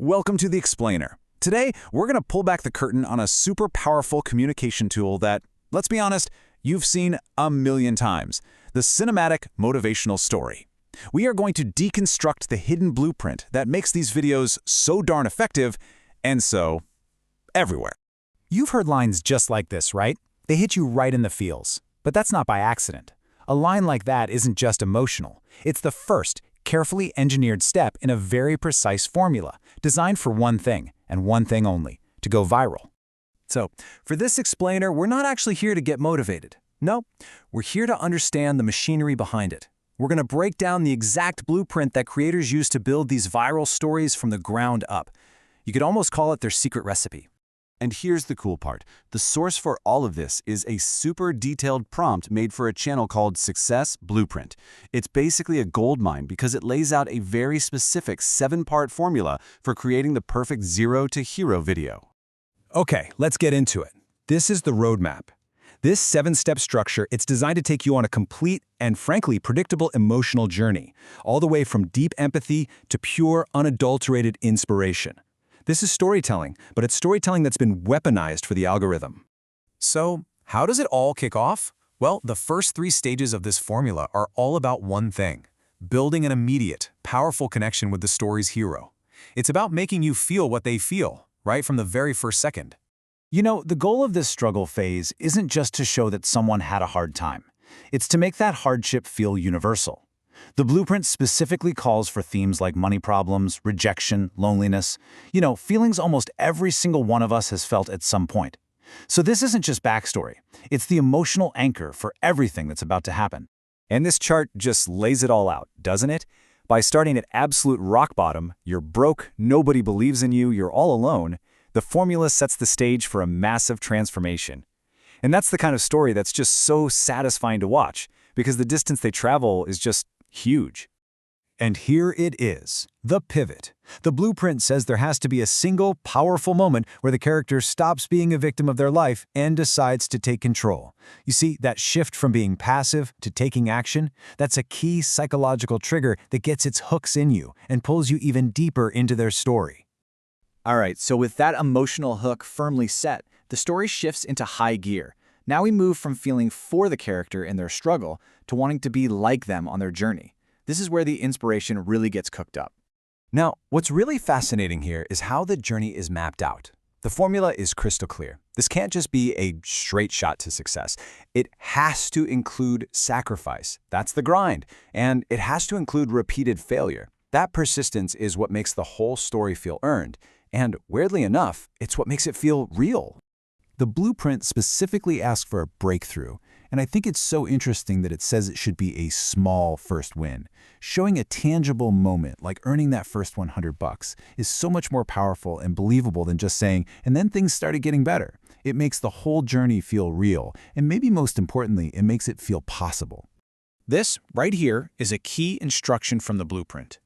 Welcome to The Explainer. Today, we're going to pull back the curtain on a super powerful communication tool that, let's be honest, you've seen a million times, the cinematic motivational story. We are going to deconstruct the hidden blueprint that makes these videos so darn effective and so everywhere. You've heard lines just like this, right? They hit you right in the feels. But that's not by accident. A line like that isn't just emotional. It's the first, carefully engineered step in a very precise formula, designed for one thing, and one thing only, to go viral. So, for this explainer, we're not actually here to get motivated. No, we're here to understand the machinery behind it. We're going to break down the exact blueprint that creators use to build these viral stories from the ground up. You could almost call it their secret recipe. And here's the cool part. The source for all of this is a super detailed prompt made for a channel called Success Blueprint. It's basically a goldmine because it lays out a very specific 7-part formula for creating the perfect zero to hero video. Okay, let's get into it. This is the roadmap. This 7-step structure, it's designed to take you on a complete and frankly predictable emotional journey, all the way from deep empathy to pure, unadulterated inspiration. This is storytelling, but it's storytelling that's been weaponized for the algorithm. So, how does it all kick off? Well, the first 3 stages of this formula are all about one thing: building an immediate, powerful connection with the story's hero. It's about making you feel what they feel, right from the very first second. You know, the goal of this struggle phase isn't just to show that someone had a hard time. It's to make that hardship feel universal. The blueprint specifically calls for themes like money problems, rejection, loneliness, feelings almost every single one of us has felt at some point. So this isn't just backstory. It's the emotional anchor for everything that's about to happen. And this chart just lays it all out, doesn't it? By starting at absolute rock bottom, you're broke, nobody believes in you, you're all alone, the formula sets the stage for a massive transformation. And that's the kind of story that's just so satisfying to watch, because the distance they travel is just huge. And here it is, the pivot. The blueprint says there has to be a single, powerful moment where the character stops being a victim of their life and decides to take control. You see, that shift from being passive to taking action, that's a key psychological trigger that gets its hooks in you and pulls you even deeper into their story. All right, so with that emotional hook firmly set, the story shifts into high gear. Now we move from feeling for the character in their struggle to wanting to be like them on their journey. This is where the inspiration really gets cooked up. Now, what's really fascinating here is how the journey is mapped out. The formula is crystal clear. This can't just be a straight shot to success. It has to include sacrifice. That's the grind. And it has to include repeated failure. That persistence is what makes the whole story feel earned. And weirdly enough, it's what makes it feel real. The blueprint specifically asks for a breakthrough, and I think it's so interesting that it says it should be a small first win. Showing a tangible moment, like earning that first $100, is so much more powerful and believable than just saying, and then things started getting better. It makes the whole journey feel real, and maybe most importantly, it makes it feel possible. This, right here, is a key instruction from the blueprint.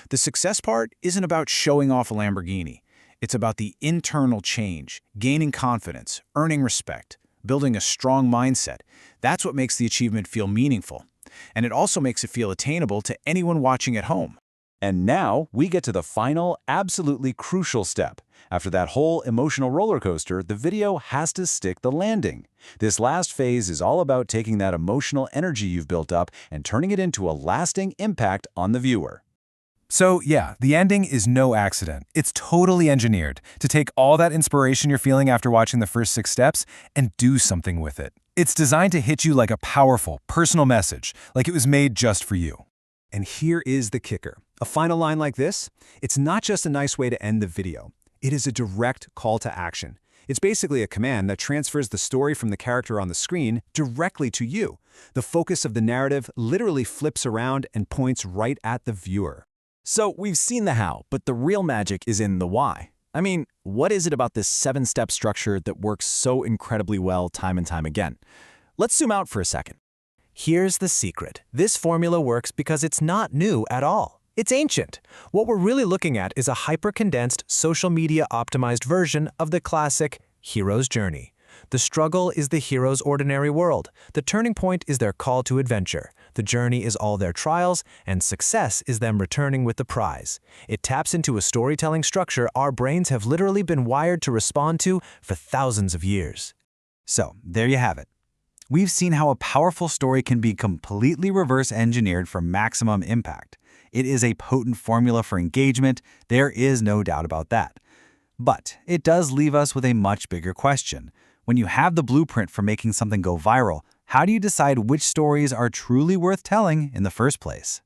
The success part isn't about showing off a Lamborghini. It's about the internal change, gaining confidence, earning respect, building a strong mindset. That's what makes the achievement feel meaningful. And it also makes it feel attainable to anyone watching at home. And now we get to the final, absolutely crucial step. After that whole emotional roller coaster, the video has to stick the landing. This last phase is all about taking that emotional energy you've built up and turning it into a lasting impact on the viewer. So yeah, the ending is no accident. It's totally engineered to take all that inspiration you're feeling after watching the first 6 steps and do something with it. It's designed to hit you like a powerful, personal message, like it was made just for you. And here is the kicker. A final line like this, it's not just a nice way to end the video. It is a direct call to action. It's basically a command that transfers the story from the character on the screen directly to you. The focus of the narrative literally flips around and points right at the viewer. So we've seen the how, but the real magic is in the why. I mean, what is it about this 7-step structure that works so incredibly well time and time again? Let's zoom out for a second. Here's the secret. This formula works because it's not new at all. It's ancient. What we're really looking at is a hyper-condensed, social media-optimized version of the classic hero's journey. The struggle is the hero's ordinary world. The turning point is their call to adventure. The journey is all their trials, and success is them returning with the prize. It taps into a storytelling structure our brains have literally been wired to respond to for thousands of years. So, there you have it. We've seen how a powerful story can be completely reverse-engineered for maximum impact. It is a potent formula for engagement, there is no doubt about that. But it does leave us with a much bigger question. When you have the blueprint for making something go viral, how do you decide which stories are truly worth telling in the first place?